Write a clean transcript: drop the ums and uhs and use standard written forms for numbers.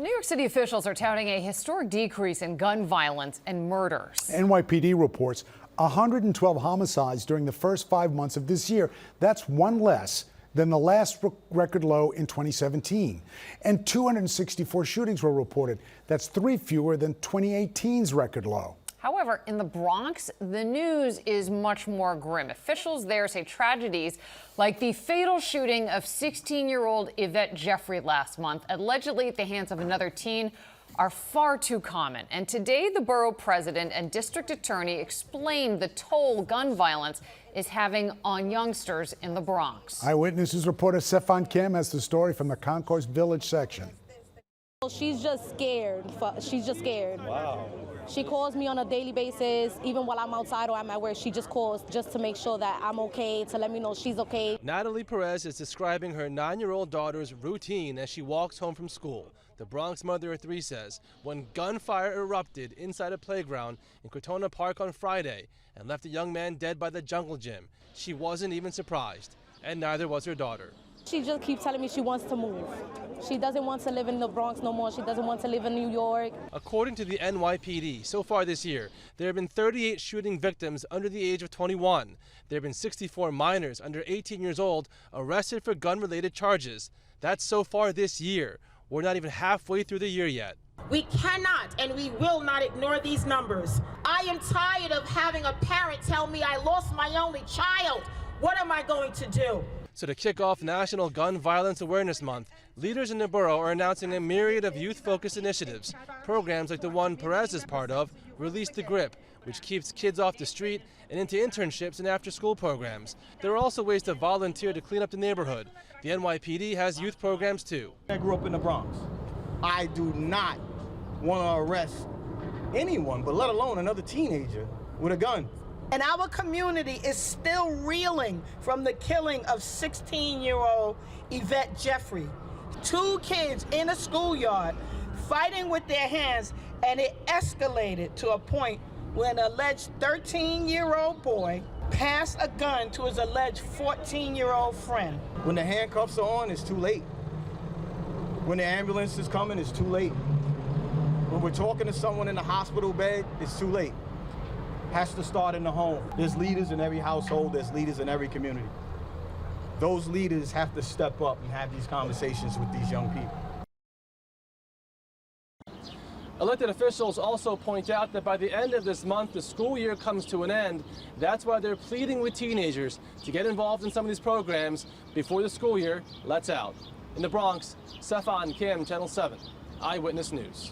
New York City officials are touting a historic decrease in gun violence and murders. NYPD reports 112 homicides during the first 5 months of this year. That's one less than the last record low in 2017. And 264 shootings were reported. That's 3 fewer than 2018's record low. However, in the Bronx, the news is much more grim. Officials there say tragedies like the fatal shooting of 16-year-old Yvette Jeffrey last month, allegedly at the hands of another teen, are far too common. And today, the borough president and district attorney explained the toll gun violence is having on youngsters in the Bronx. Eyewitness reporter CeFaan Kim has the story from the Concourse Village section. She's just scared. She's just scared. Wow. She calls me on a daily basis, even while I'm outside or I'm at work. She just calls just to make sure that I'm okay, to let me know she's okay. Natalie Perez is describing her 9-year-old daughter's routine as she walks home from school. The Bronx mother of 3 says when gunfire erupted inside a playground in Crotona Park on Friday and left a young man dead by the jungle gym, she wasn't even surprised, and neither was her daughter. She just keeps telling me she wants to move. She doesn't want to live in the Bronx no more. She doesn't want to live in New York. According to the NYPD, so far this year, there have been 38 shooting victims under the age of 21. There have been 64 minors under 18 years old arrested for gun-related charges. That's so far this year. We're not even halfway through the year yet. We cannot and we will not ignore these numbers. I am tired of having a parent tell me I lost my only child. What am I going to do? So to kick off National Gun Violence Awareness Month, leaders in the borough are announcing a myriad of youth-focused initiatives. Programs like the one Perez is part of, Release the Grip, which keeps kids off the street and into internships and after-school programs. There are also ways to volunteer to clean up the neighborhood. The NYPD has youth programs too. I grew up in the Bronx. I do not want to arrest anyone, but let alone another teenager with a gun. And our community is still reeling from the killing of 16-year-old Yvette Jeffrey. 2 kids in a schoolyard fighting with their hands, and it escalated to a point when an alleged 13-year-old boy passed a gun to his alleged 14-year-old friend. When the handcuffs are on, it's too late. When the ambulance is coming, it's too late. When we're talking to someone in the hospital bed, it's too late. Has to start in the home. There's leaders in every household, there's leaders in every community. Those leaders have to step up and have these conversations with these young people. Elected officials also point out that by the end of this month, the school year comes to an end. That's why they're pleading with teenagers to get involved in some of these programs before the school year lets out. In the Bronx, CeFaan Kim, Channel 7, Eyewitness News.